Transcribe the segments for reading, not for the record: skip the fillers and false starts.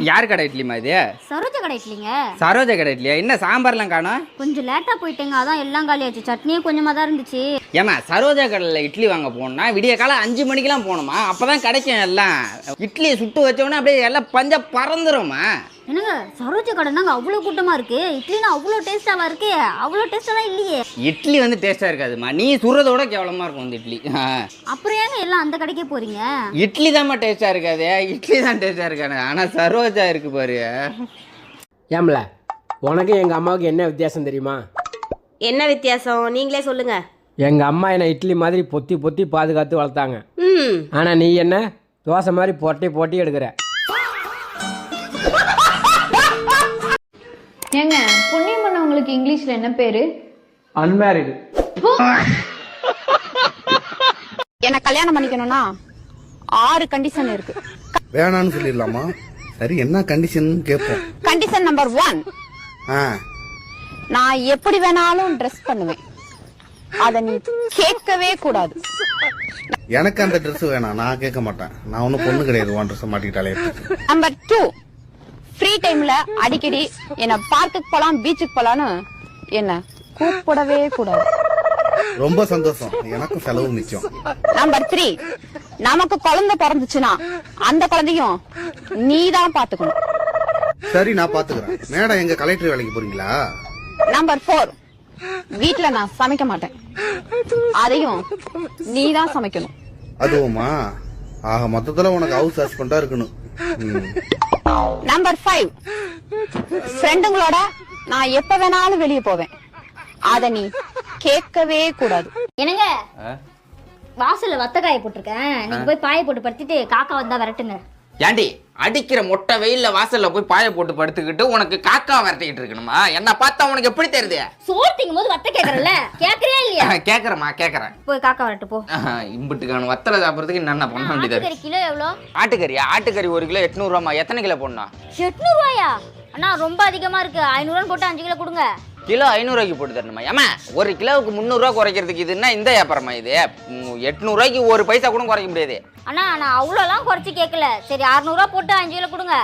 யார் கடை இட்லிமா இது? சரோஜா கடை இட்லிங்க. சரோஜா கடை இட்லியா? என்ன சாம்பார்லாம் காணோம்? கொஞ்சம் லேட்டா போயிட்டேங்க, அதான் எல்லாம் காலியாச்சு. சட்னியும் கொஞ்சமா தான் இருந்துச்சு. ஏமா சரோஜா கடையில் இட்லி வாங்க போனா விடிய காலம் 5 மணிக்கெல்லாம் போகணுமா? அப்பதான் கிடைக்கும் எல்லாம். இட்லியை சுட்டு வச்சோன்னா அப்படியே எல்லாம் பஞ்ச பறந்துருமா? என்னங்க சரோஜா கடைனாங்க அவ்வளோ கூட்டமா இருக்கு, இட்லினா அவ்வளோ டேஸ்டாவா இருக்கு? அவ்வளோ டேஸ்டாலாம் இல்லையே. இட்லி வந்து டேஸ்டா இருக்காதுமா, நீ சுடுறதோட கேவலமா இருக்கும் இந்த இட்லி. அப்புறம் ஏங்க எல்லாம் அந்த கடைக்கே போறீங்க? இட்லி தான்மா டேஸ்டா இருக்காது, இட்லி தான் டேஸ்டா இருக்காது. ஆனா சரோஜா இருக்கு பாரு. ஏம்ல உனக்கு எங்கள் அம்மாவுக்கு என்ன வித்தியாசம் தெரியுமா? என்ன வித்தியாசம் நீங்களே சொல்லுங்க. எங்கள் அம்மா என்னை இட்லி மாதிரி பொத்தி பொத்தி பாதுகாத்து வளர்த்தாங்க. ஆனால் நீ என்ன தோசை மாதிரி போட்டி போட்டி எடுக்கிற. ஏங்க புண்ணியம் பண்ணவங்களுக்கு இங்கிலீஷ்ல என்ன பேரு? அன்மேரிடு. என்ன கல்யாணம் பண்ணிக்கணும்னா 6 கண்டிஷன் இருக்கு. வேணான்னு சொல்லிடலாமா? சரி, என்ன கண்டிஷன் கேட்போம். கண்டிஷன் நம்பர் 1, நான் எப்படி வேணாலும் ட்ரெஸ் பண்ணுவேன், அத நீ கேட்கவே கூடாது. எனக்கு அந்த ட்ரெஸ் வேணாம், நான் கேட்க மாட்டேன். நான் ஒன்னும் பொண்ணு கிடையாது, உன் ட்ரெஸ் மாட்டிக்கிட்டாலே. நம்பர் 2, ஃப்ரீ டைம்ல அடிக்கடி என்ன பார்க்குக்கு போலாம் பீச்சுக்கு போலான்னு என்ன கூப்பிடவே கூடாது. ரொம்ப சந்தோஷம், எனக்கும் செலவு மிச்சம். நம்பர் 3, நமக்கு குழந்தை பிறந்துச்சுன்னா அந்த குழந்தையும் நீ தான் பாத்துக்கணும். சரி, நான் பாத்துக்கிறேன். மேடம், எங்க கலெக்டர் வேலைக்கு போறீங்களா? நம்பர் 4, வீட்டுல நான் சமைக்க மாட்டேன், அதையும் நீ தான் சமைக்கணும். அதுவுமா? ஆக மொத்தத்துல உனக்கு ஹவுஸ் ஹஸ்பண்டா இருக்கணும். நம்பர் 5, ஃப்ரெண்டுங்களோட நான் எப்ப வேணாலும் வெளியே போவேன், அத நீ கேட்கவே கூடாது. என்னங்க வாசல்ல வத்த காய போட்டிருக்கேன், நீங்க போய் பாய போட்டு படுத்திட்டு காக்கா வந்தா விரட்டுங்க. ஏண்டி அடிக்கிற மொட்டை வெயில்ல வாசல்ல போய் பாய போட்டு படுத்துக்கிட்டு உனக்கு காக்கா விரட்டிக்கிட்டு இருக்கணுமா? என்ன பார்த்தா உனக்கு எப்படி தெரியுது? சோறு திங்கும் போது வத்த கேக்குறல்ல, கேக்குறியா இல்லையா? கேக்குறமா கேக்குறேன். போய் காக்கா விரட்டு போ. இம்புட்டுக்கான வத்தலை சாப்பிட்றதுக்கு என்ன பண்ண வேண்டியது? ஆட்டுக்கறி கிலோ எவ்வளோ? ஆட்டுக்கறியா? ஆட்டுக்கறி 1 கிலோ 800 ரூபாமா. எத்தனை கிலோ போடணும்? 800 ரூபாயா? அண்ணா ரொம்ப அதிகமா இருக்கு, 500 போட்டு 5 கிலோ கொடுங்க. கிலோ 500 ரூபாய்க்கு போட்டு தரணுமா? ஏமா 1 கிலோவுக்கு 300 ரூபா குறைக்கிறதுக்கு இதுன்னா இந்த வியாபாரமா இது? 800 ரூபாய்க்கு 1 பைசா கூட குறைக்க முடியாது. அண்ணா நான் அவ்வளோலாம் குறைச்சி கேட்கல, சரி 600 ரூபா போட்டு 5 கிலோ கொடுங்க.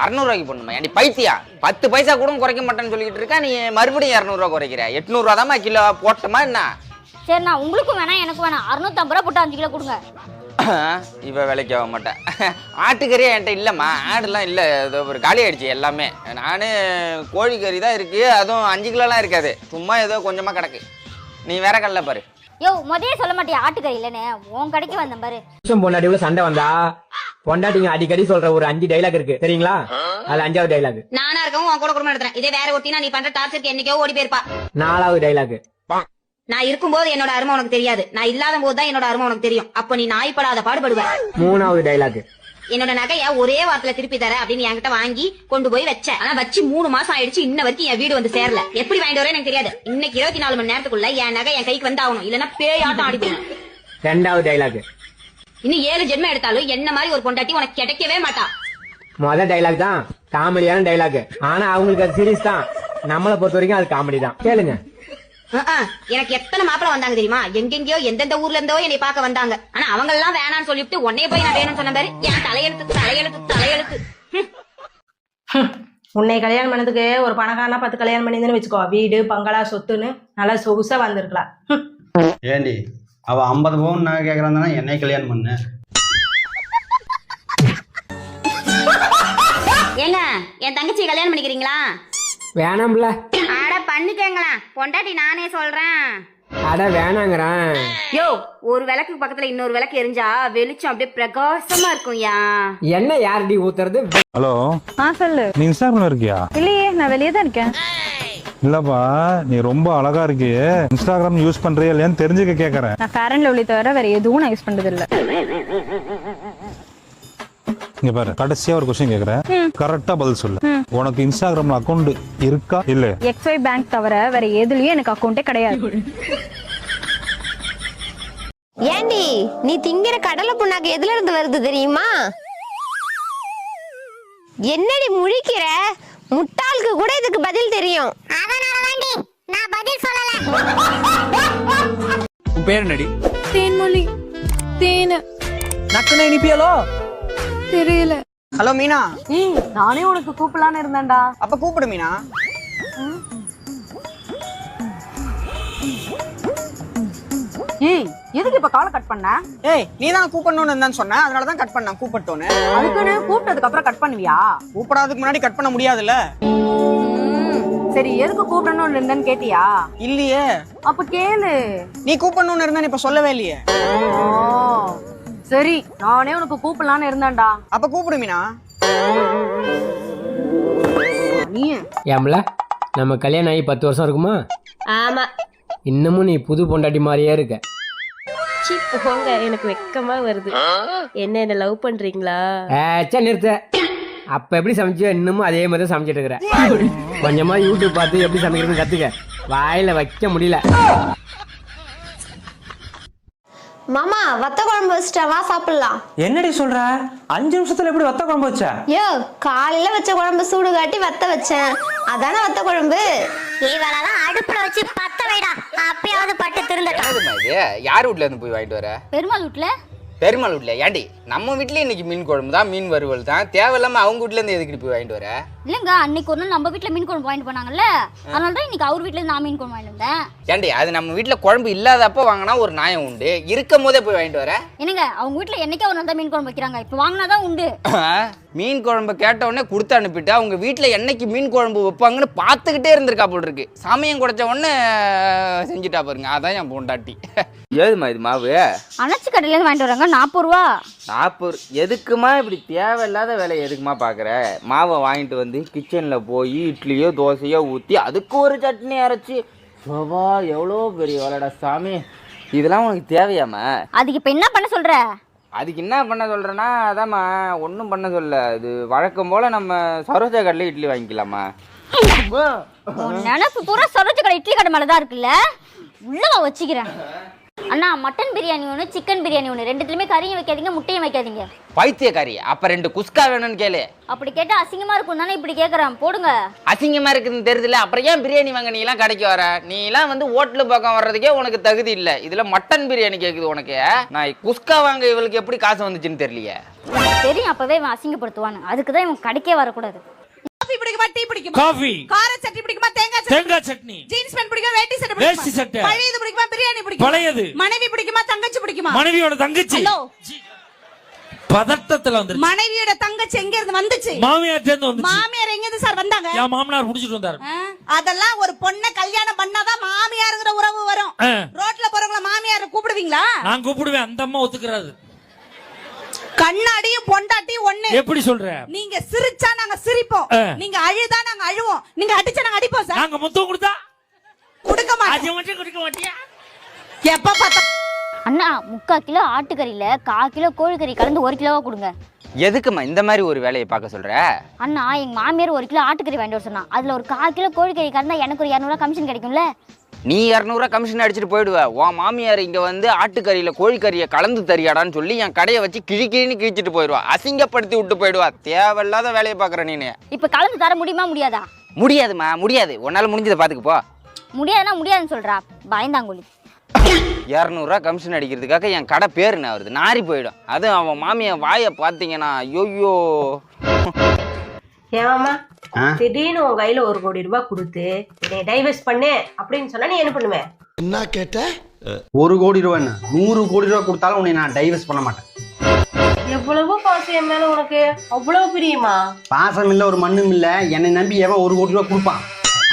600 ரூபாய்க்கு போடணுமா? ஏன்டி பைத்தியா? 10 பைசா கூட குறைக்க மாட்டேன்னு சொல்லிட்டு இருக்கா, நீ மறுபடியும் 200 ரூபா குறைக்கிற. 800 ரூபா தாமா கிலோ போட்டோமா என்ன? சரிண்ணா, உங்களுக்கும் வேணாம் எனக்கும் வேணாம், 650 ரூபா போட்டு 5 கிலோ கொடுங்க. இவ வேலைக்கு ஆக மாட்டேன். ஆட்டுக்கறியே என்கிட்ட இல்லைம்மா, ஆடுலாம் இல்லை, ஒரு காலி ஆயிடுச்சு எல்லாமே. நானு கோழிக்கறி தான் இருக்கு, அதுவும் 5 கிலோலாம் இருக்காது, சும்மா ஏதோ கொஞ்சமா கிடக்கு. நீ வேற கல்ல பாரு. யோ முதலே சொல்ல மாட்டியா ஆட்டுக்கறி இல்லைன்னு? உன் கடைக்கு வந்தேன் பாரு. பொண்டாட்டி உள்ள சண்டை வந்தா பொண்டாட்டிங்க அடிக்கடி சொல்ற ஒரு 5 டைலாக் இருக்கு தெரியுங்களா? அது 5வது டைலாக். நானா இருக்கவும் உன் கூட குடும்பம் நடத்துறேன், இதே வேற ஒட்டினா நீ பண்ற டார்ச்சருக்கு என்னைக்கோ ஓடி போயிருப்பா. 4வது டைலாக். நான் இருக்கும்போது என்னோட அருமை உனக்கு தெரியாது, நான் இல்லாத போது தான் என்னோட அருமை உனக்கு தெரியும், அப்ப நீ நாய்ப்படாத பாடுபடுவ. 3வது டைலாக். என்னோட நகைய ஒரே வாரத்துல திருப்பி தர அப்படின்னு என்கிட்ட வாங்கி கொண்டு போய் வச்ச, ஆனா வச்சு 3 மாசம் ஆயிடுச்சு, இன்ன வரைக்கும் என் வீடு வந்து சேரல. எப்படி வாங்கிட்டு வரேன் எனக்கு தெரியாது. இன்னைக்கு 24 மணி நேரத்துக்குள்ள என் நகை என் கைக்கு வந்து ஆகணும், இல்லன்னா பேயாட்டம் ஆடிப்போம். 2வது டைலாக். இன்னும் 7 ஜென்மம் எடுத்தாலும் என்ன மாதிரி ஒரு பொண்டாட்டி உனக்கு கிடைக்கவே மாட்டா. முதல் டைலாக் தான் காமெடியான டைலாக், ஆனா அவங்களுக்கு அது சீரியஸ் தான். நம்மளை பொறுத்த வரைக்கும் அது காமெடி தான். கேளுங்க. எனக்கு எத்தனை மாப்பிள்ள வந்தாங்க தெரியுமா? எங்கெங்கயோ எந்தெந்த ஊர்ல இருந்தோ என்னை பார்க்க வந்தாங்க, ஆனா அவங்க எல்லாம் வேணான்னு சொல்லிட்டு உன்னைய போய் நான் வேணும்னு சொன்ன பாரு. என் தலையெழுத்து தலையெழுத்து தலையெழுத்து. உன்னை கல்யாணம் பண்ணதுக்கு ஒரு பணக்காரனா 10 கல்யாணம் பண்ணிருந்தேன்னு வச்சுக்கோ, வீடு பங்களா சொத்துன்னு நல்லா சொகுசா வந்திருக்கலாம். ஏண்டி அவ 50 பவுன் நான் கேக்குறாங்கன்னா என்னை கல்யாணம் பண்ணு. ஏங்க என் தங்கச்சி கல்யாணம் பண்ணிக்கிறீங்களா? வேணாம்ல. அட பண்ணிக்கங்களா, பொண்டாட்டி நானே சொல்றேன். அட வேணாங்கிறேன். யோ ஒரு விளக்கு பக்கத்துல இன்னொரு விளக்கு எரிஞ்சா வெளிச்சம் அப்படியே பிரகாசமா இருக்கும். யா என்ன யாரடி ஊத்துறது? ஹலோ, சொல்லு. நீ இன்ஸ்டாகிராம்ல இருக்கியா? இல்லையே, நான் வெளியே தான் இருக்கேன். இல்லப்பா, நீ ரொம்ப அழகா இருக்கியே, இன்ஸ்டாகிராம் யூஸ் பண்றியா இல்லையான்னு தெரிஞ்சுக்க கேக்குறேன். நான் ஃபேர் அண்ட் லவ்லி தவிர வேற எதுவும் நான் யூஸ் பண்றது இல்ல. இங்க பாரு, கடைசியா ஒரு கொஸ்டின் கேக்குறேன், கரெக்டா பதில் சொல்லு. உனக்கு இன்ஸ்டாகிராம்ல அக்கவுண்ட் இருக்கா இல்ல? XY பேங்க் தவிர வேற எதுலயும் எனக்கு அக்கவுண்டே கிடையாது. ஏண்டி நீ திங்கிற கடலை புண்ணாக்கு எதுல இருந்து வருது தெரியுமா? என்னடி முழிக்கிற? முட்டாளுக்கு கூட இதுக்கு பதில் தெரியும். அதனாலதாண்டி நான் பதில் சொல்லல. உன் பேர் என்னடி? தேன்மொழி. தேன் நக்கனே இனிப்பியலோ தெரியல. ஹலோ மீனா. நானே உனக்கு கூப்பிடலான்னு இருந்தேன்டா. அப்ப கூப்பிடு மீனா. ஏய் எதுக்கு இப்ப காலை கட் பண்ண? ஏய் நீ தான் கூப்பிடணும்னு இருந்தான்னு சொன்ன, அதனாலதான் கட் பண்ணேன். கூப்பிட்டோன்னு. அதுக்குன்னு கூப்பிட்டதுக்கு அப்புறம் கட் பண்ணுவியா? கூப்பிடாததுக்கு முன்னாடி கட் பண்ண முடியாதுல்ல. சரி எதுக்கு கூப்பிடணும்னு இருந்தேன்னு கேட்டியா? இல்லையே. அப்ப கேளு. நீ கூப்பிடணும்னு இருந்தேன்னு இப்ப சொல்லவே இல்லையே. சரி நானே உனக்கு கூப்பிடலான்னு இருந்தேன்டா. அப்ப கூப்பிடு மீனா. நீ ஏம்ல நம்ம கல்யாணம் ஆகி 10 வருஷம் இருக்குமா? ஆமா. இன்னமும் நீ புது பொண்டாட்டி மாதிரியே இருக்க. போங்க, எனக்கு வெக்கமா வருது. என்ன லவ் பண்றீங்களா? ஏச்சா நிறுத்த. அப்ப எப்படி சமைச்சியோ இன்னமும் அதே மாதிரி தான் சமைச்சிட்டு இருக்கிற. கொஞ்சமா யூடியூப் பார்த்து எப்படி சமைக்கிறதுன்னு கத்துக்க. வாயில வைக்க முடியல. மாமா வத்த குழம்பு வச்சிட்டா, வா சாப்பிடலாம். என்னடி சொல்ற? 5 நிமிஷத்துல எப்படி வத்த குழம்பு வச்ச? யோ, காலையில வச்ச குழம்பு சூடு காட்டி வத்த வச்சேன், அதானே வத்த குழம்பு. இவரெல்லாம் அடுப்புல வச்சு பத்த வைடா, அப்பயாவது பட்டு திருந்தட்டும். யார் வீட்ல இருந்து போய் வாங்கிட்டு வர? பெருமாள் வீட்டுல. பெருமாள் வீட்ல? ஏண்டி நம்ம வீட்லயே இன்னைக்கு மீன் குழம்பு தான், மீன் வறுவல் தான். தேவையில்லாம அவங்க வீட்ல இருந்து எதுக்கு போய் வாங்கிட்டு வர? இல்லங்க, அன்னைக்கு ஒரு நாள் நம்ம வீட்டுல மீன் குழம்பு வாங்கிட்டு போனாங்கல்ல, அதனால தான் இன்னைக்கு அவர் வீட்டுல இருந்து நான் மீன் குழம்பு வாங்கிட்டு வந்தேன். ஏண்டி அது நம்ம வீட்ல குழம்பு இல்லாதப்ப வாங்கினா ஒரு நியாயம் உண்டு, இருக்கும் போதே போய் வாங்கிட்டு வர? என்னங்க அவங்க வீட்டுல என்னைக்கே ஒரு நாள் தான் மீன் குழம்பு வைக்கிறாங்க, இப்ப வாங்கினாதான் உண்டு. மீன் குழம்பு கேட்ட உடனே கொடுத்து அனுப்பிட்டு அவங்க வீட்ல என்னைக்கு மீன் குழம்பு வைப்பாங்கன்னு பார்த்துக்கிட்டே இருந்திருக்கா போல் இருக்கு. சமயம் குறைச்ச உடனே செஞ்சுட்டா பாருங்க. அதான் என் பொண்டாட்டி. ஏதுமா இது மாவு? அணைச்சி கடையில இருந்து வாங்கிட்டு வராங்க, 40 ரூபா. 40? எதுக்குமா இப்படி தேவையில்லாத வேலை எதுக்குமா பார்க்குற? மாவை வாங்கிட்டு வந்து கிச்சனில் போய் இட்லியோ தோசையோ ஊற்றி அதுக்கு ஒரு சட்னி அரைச்சி, சோபா எவ்வளோ பெரிய வேலைடா சாமி. இதெல்லாம் உனக்கு தேவையாம்மா? அதுக்கு இப்ப என்ன பண்ண சொல்ற? அதுக்கு என்ன பண்ண சொல்கிறேன்னா, அதாம்மா ஒன்றும் பண்ண சொல்ல. இது வழக்கம் போல் நம்ம சரோஜா கடையில் இட்லி வாங்கிக்கலாமா? நினப்பு பூரா சரோஜா கடை இட்லி கடை மேலே தான் இருக்குல்ல, உள்ளவா வச்சுக்கிறேன். அண்ணா மட்டன் பிரியாணி ஒன்று, சிக்கன் பிரியாணி ஒன்று, ரெண்டுத்துலையுமே கறியும் வைக்காதீங்க முட்டையும் வைக்காதீங்க. பைத்தியக்காரி, அப்போ 2 குஸ்கா வேணும்னு கேளு. அப்படி கேட்டால் அசிங்கமாக இருக்கும் தானே இப்படி கேட்குறேன், போடுங்க. அசிங்கமாக இருக்குதுன்னு தெரியுதுல்ல, அப்புறம் ஏன் பிரியாணி வாங்க நீலாம் கடைக்கு வர? நீலாம் வந்து ஹோட்டலு பக்கம் வர்றதுக்கே உனக்கு தகுதி இல்லை, இதில் மட்டன் பிரியாணி கேட்குது உனக்கு. நான் குஸ்கா வாங்க இவளுக்கு எப்படி காசு வந்துச்சுன்னு தெரியலையே. தெரியும் அப்பவே இவன் அசிங்கப்படுத்துவானு, அதுக்கு தான் இவன் கடைக்கே வரக்கூடாது. பிடிக்குமா டீ பிடிக்குமா? காஃபி. கார சட்னி பிடிக்குமா? தேங்காய் சட்னி. ஜீன்ஸ் பேண்ட் பிடிக்குமா? வேட்டி சட்டை பிடிக்குமா? பழையது பிடிக்குமா? பிரியாணி பிடிக்குமா? பழையது. மனைவி பிடிக்குமா? தங்கச்சி பிடிக்குமா? மனைவியோட தங்கச்சி. ஹலோ, பதட்டத்துல வந்து மனைவியோட தங்கச்சி எங்க இருந்து வந்துச்சு? மாமியார் இருந்து வந்து. மாமியார் எங்க இருந்து சார் வந்தாங்க? என் மாமனார் புடிச்சிட்டு வந்தாரு. அதெல்லாம் ஒரு பொண்ணை கல்யாணம் பண்ணாதான் மாமியாருங்கிற உறவு வரும். ரோட்ல போறவங்கள மாமியார் கூப்பிடுவீங்களா? நான் கூப்பிடுவேன், அந்த அம்மா ஒத்துக்கிறாரு. கண்ணாடியும் பொண்டாட்டியும் ஒண்ணு. எப்படி சொல்ற? நீங்க சிரிச்சா நாங்க சிரிப்போம், நீங்க அழுதா நாங்க அழுவோம், நீங்க அடிச்சா நாங்க அடிப்போம் சார். நாங்க முத்தம் கொடுத்தா கொடுக்க மாட்டோம். அது மட்டும் கொடுக்க மாட்டியா? எப்ப பார்த்தா அண்ணா 3/4 கிலோ ஆட்டுக்கறியில 1/4 கிலோ கோழிக்கறி கலந்து 1 கிலோவா கொடுங்க. எதுக்குமா இந்த மாதிரி ஒரு வேலையை பார்க்க சொல்ற? அண்ணா எங்க மாமியார் 1 கிலோ ஆட்டுக்கறி வாங்கிட்டு வர சொன்னா, அதுல ஒரு 1/4 கிலோ கோழிக்கறி கலந்தா எனக்கு ஒரு 200 ரூபா கமிஷன் கிடைக்கும்ல. நீ 200 ரூபா கமிஷன் அடிச்சுட்டு போயிடுவ. உன் மாமியார் இங்க வந்து ஆட்டுக்கறியில கோழிக்கறியை கலந்து தரியாடான்னு சொல்லி என் கடையை வச்சு கிழிக்கிழின்னு கிழிச்சிட்டு போயிடுவா, அசிங்கப்படுத்தி விட்டு போயிடுவா. தேவையில்லாத வேலையை பார்க்குற நீனு. இப்ப கலந்து தர முடியுமா முடியாதா? முடியாதுமா, முடியாது. உன்னால முடிஞ்சதை பார்த்துக்கு போ. முடியாதுன்னா முடியாதுன்னு சொல்றா, பயந்தாங்கொழி. 200 ரூபா கமிஷன் அடிக்கிறதுக்காக என் கடை பேர் என்ன வருது, நாரி போயிடும். அதுவும் அவன் மாமியார் வாயை பார்த்தீங்கன்னா ஐயோ. ஏமாமா திடீர்னு உன் கையில 1 கோடி ரூபாய் கொடுத்து என்னை டைவர்ஸ் பண்ணு அப்படின்னு சொன்னா நீ என்ன பண்ணுவ? என்ன கேட்ட? 1 கோடி ரூபாய் 100 கோடி ரூபாய் கொடுத்தாலும் உன்னை நான் டைவர்ஸ் பண்ண மாட்டேன். எவ்வளவோ பாசம் என் மேல உனக்கு, அவ்வளவு பிரியுமா? பாசம் இல்ல ஒரு மண்ணும் இல்ல, என்னை நம்பி எவன் 1 கோடி ரூபாய் கொடுப்பான்?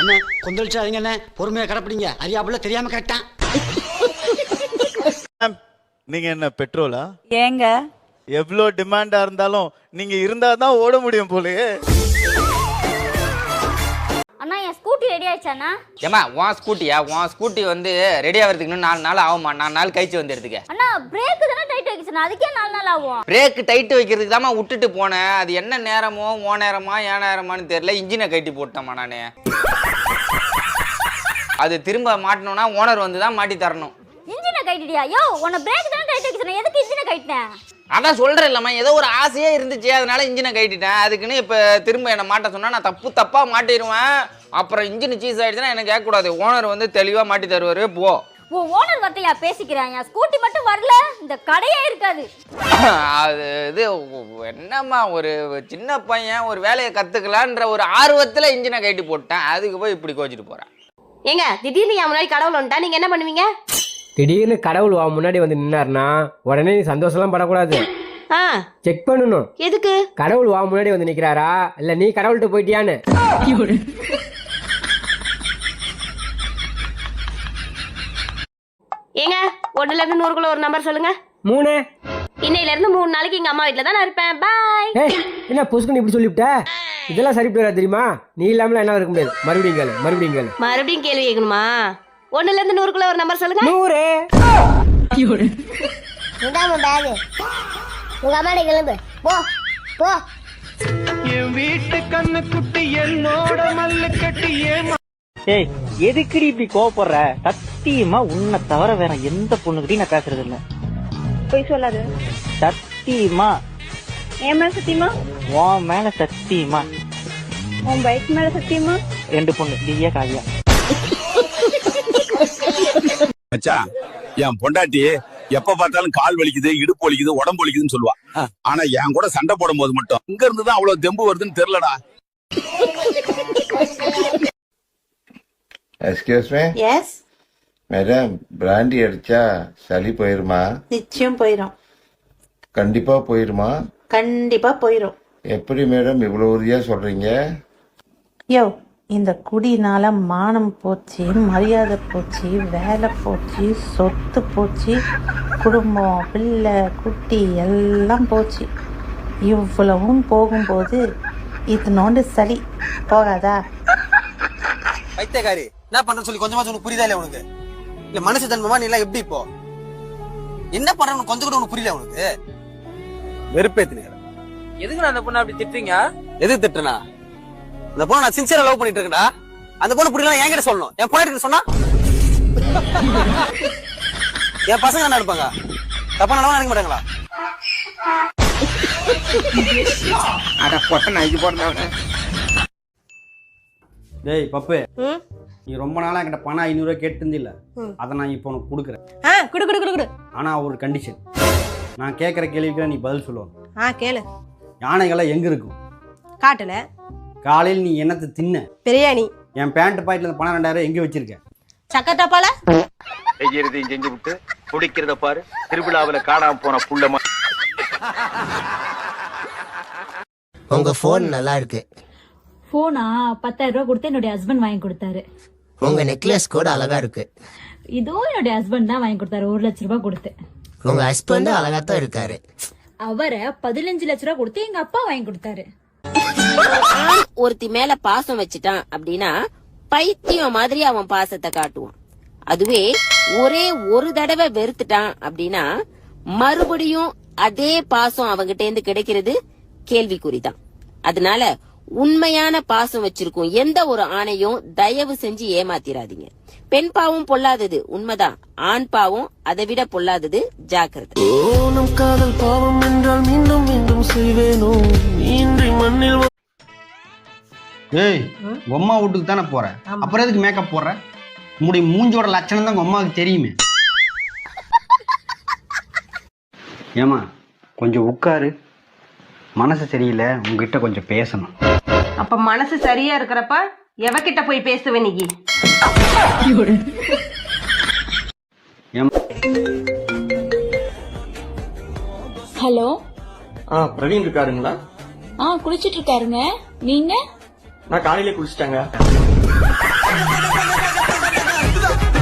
அண்ணே கொந்தளிச்சாதீங்க அண்ணே, பொறுமையா கடைப்பிடிங்க. அறியாப்புல தெரியாம கேட்டான். நீங்க என்ன பெட்ரோலா? ஏங்க எவ்வளோ டிமாண்டா இருந்தாலும் நீங்க இருந்தாதான் ஓட முடியும் போலயே. அண்ணா என் ஸ்கூட்டி ரெடி ஆயிடுச்சாண்ணா? ஏமா உன் ஸ்கூட்டியா? உன் ஸ்கூட்டி வந்து ரெடி ஆகிறதுக்கு இன்னும் 4 நாள் ஆகுமா? 4 நாள் கழிச்சு வந்து எடுத்துக்க. அண்ணா பிரேக் தானே டைட் வைக்கணும், அதுக்கே 4 நாள் ஆகும். பிரேக் டைட் வைக்கிறதுக்கு தாம்மா விட்டுட்டு போனேன். அது என்ன நேரமோ ஓ நேரமா ஏன் நேரமானு தெரியல, இன்ஜினை கட்டி போட்டேம்மா நானே. அது திரும்ப மாட்டணும்னா ஓனர் வந்து தான் மாட்டி தரணும். இன்ஜினை கைட்டிடியா? யோ உன்னை பிரேக் தானே டைட் வைக்க சொன்னேன், எதுக்கு இன்ஜினை கைட்டினேன்? அதான் சொல்கிறேன் இல்லைம்மா, ஏதோ ஒரு ஆசையே இருந்துச்சு, அதனால இன்ஜினை கைட்டிட்டேன். அதுக்குன்னு இப்போ திரும்ப என்னை மாட்ட சொன்னால் நான் தப்பாக மாட்டிடுவேன். அப்புறம் இன்ஜின் சீஸ் ஆகிடுச்சுன்னா எனக்கு கேட்கக்கூடாது. ஓனர் வந்து தெளிவாக மாட்டி தருவார். போ. உன் ஓனர் வார்த்தையா பேசிக்கிறான். ஸ்கூட்டி மட்டும் வரல இந்த கடையே இருக்காது. அது இது என்னம்மா, ஒரு சின்ன பையன் ஒரு வேலையை கத்துக்கலான்ற ஒரு ஆர்வத்துல இன்ஜினை கட்டி போட்டேன், அதுக்கு போய் இப்படி கோச்சிட்டு போறேன். ஏங்க திடீர்னு என் முன்னாடி கடவுள் வந்துட்டா நீங்க என்ன பண்ணுவீங்க? திடீர்னு கடவுள் வா முன்னாடி வந்து நின்னாருன்னா உடனே நீ சந்தோஷம்லாம் படக்கூடாது. செக் பண்ணணும். எதுக்கு? கடவுள் வா முன்னாடி வந்து நிக்கிறாரா இல்ல நீ கடவுள்கிட்ட போயிட்டியான்னு. ஏங்க 1ல இருந்து 100க்குள்ள ஒரு நம்பர் சொல்லுங்க. 3. இன்னையில இருந்து 3 நாளைக்கு எங்க அம்மா வீட்ல தான் நான் இருப்பேன். பாய். என்ன புசுக்குன்னு இப்படி சொல்லிவிட்ட? இதெல்லாம் சரிப்பட்டு வராது தெரியுமா? நீ இல்லாமல என்ன இருக்க முடியாது. மறுபடியும் கேளு. மறுபடியும் கேள்வி கேட்கணுமா? 1ல இருந்து 100க்குள்ள ஒரு நம்பர் சொல்லுங்க. 100. இந்தாம பேக். உங்க அம்மாடே கிளம்பு. போ போ. என் வீட்டு கண்ணு குட்டி என்னோட மல்லு கட்டி ஏமா. ஏய் எதுக்குடி இப்படி கோவப்படுற? சத்தியமா உன்னை தவிர வேற எந்த பொண்ணுகிட்டையும் நான் பேசுறது இல்ல. போய் சொல்லாது. சத்தியமா. என் மேல சத்தியமா? உன் மேல சத்தியமா. உன் பைக் மேல சத்தியமா? 2 பொண்ணு நீயே காவியா. மச்சான், என் பொண்டாட்டி எப்ப பார்த்தாலும் கால் வலிக்குது, இடுப்பு வலிக்குது, உடம்பு வலிக்குதுன்னு சொல்லுவா. ஆனா என் கூட சண்டை போடும் போது மட்டும் இங்க இருந்துதான் அவ்வளவு தெம்பு வருதுன்னு தெரியலடா. Excuse me. Yes madam, brandy அடிச்சா சளி போயிருமா? நிச்சயம் போயிடும். கண்டிப்பா போயிருமா? கண்டிப்பா போயிடும். எப்படி மேடம் இவ்வளவு உறுதியா சொல்றீங்க? யோ இந்த குடினால மானம் போச்சு, மரியாதை போச்சு, வேலை போச்சு, சொத்து போச்சு, குடும்பம், பிள்ளை, குட்டி எல்லாம் போச்சு. இவ்வளவும் போகும்போது இது நோண்டு சளி போகாதா? பைத்தியக்காரி, என்ன பண்றேன்னு சொல்லி கொஞ்சமா உனக்கு புரியுதா இல்ல? உனக்கு இல்ல மனுஷ ஜன்மமா நீ எல்லாம் எப்படி இப்போ என்ன பண்றேன்னு கொஞ்சம் கூட உனக்கு புரியல? உனக்கு வெறுப்பேத்தின. எதுக்கு நான் அந்த பொண்ணை அப்படி திட்டுறீங்க? எது திட்டுனா? அந்த பொண்ணை நான் சின்சியரா லவ் பண்ணிட்டு இருக்கேன்டா. அந்த பொண்ணு புரியல என்கிட்ட சொல்லணும். என் பொண்ணு சொன்னா என் பசங்க என்ன எடுப்பாங்க? தப்பா நடவா நினைக்க மாட்டாங்களா? அட பொட்ட நாய்க்கு போடுறவன. டேய் பப்பு, நீ ரொம்ப நாளா என்கிட்ட பணம் 500 ரூபாய் கேட்டிருந்தில்ல, அதை நான் இப்போ உனக்கு கொடுக்குறேன். குடு. ஆனா ஒரு கண்டிஷன். நான் கேட்குற கேள்விக்கு நீ பதில் சொல்லணும். கேளு. யானைகள்லாம் எங்க இருக்கும்? காட்டுல. காலையில் நீ என்னத்தை தின்ன? பிரியாணி. என் பேண்ட் பாக்கெட்ல இந்த பணம் 2000 எங்க வச்சிருக்க? சக்கட்டாப்பால. செய்யறதையும் செஞ்சு விட்டு குடிக்கிறத பாரு, திருவிழாவில காணாம போன புள்ள. உங்க போன் நல்லா இருக்கு. போனா 10,000 ரூபாய் கொடுத்து என்னுடைய ஹஸ்பண்ட் வாங்கி கொடுத்தாரு. உங்க நெக்லஸ் கூட அழகா இருக்கு. இதுவும் என்னுடைய ஹஸ்பண்ட் தான் வாங்கி கொடுத்தாரு 1 லட்சம் ரூபாய் கொடுத்து. உங்க ஹஸ்பண்ட் அழகா தான் இருக்காரு. அவரை 15 லட்சம் ரூபாய் கொடுத்து எங்க அப்பா வாங்கி கொடுத்தாரு. ஒருத்தி மேல பாசம் வச்சுட்டான் அப்படின்னா பைத்தியம் மாதிரி அவன் பாசத்தை காட்டுவான். அதுவே ஒரே ஒரு தடவை வெறுத்துட்டான் அப்படின்னா மறுபடியும் அதே பாசம் அவங்கிட்ட இருந்து கிடைக்கிறது கேள்விக்குறிதான். அதனால உண்மையான பாசம் வச்சிருக்கும் எந்த ஒரு ஆணையும் தயவு செஞ்சு ஏமாத்திராதீங்க. பெண் பாவம் பொல்லாதது உண்மைதான், ஆண் பாவம் அதை விட பொல்லாதது. ஜாக்கிரதை. காதல் பாவம் என்றால் மீண்டும் மீண்டும் செய்வேனோ இன்றி மண்ணில். ஏய், அம்மா வீட்டுக்கு தானே போற, அப்புறம் எதுக்கு மேக்கப் போடுற? உங்களுடைய மூஞ்சோட லட்சணம் தான் அம்மாவுக்கு தெரியுமே. ஏமா கொஞ்சம் உட்காரு, மனசு சரியில்லை, உங்ககிட்ட கொஞ்சம் பேசணும். அப்ப மனசு சரியா இருக்கிறப்ப எவகிட்ட போய் பேசுவேன் நீ? ஹலோ. பிரவீன் இருக்காருங்களா? குளிச்சிட்டு இருக்காருங்க. நீங்க? நான் காலையில குளிச்சிட்டாங்க.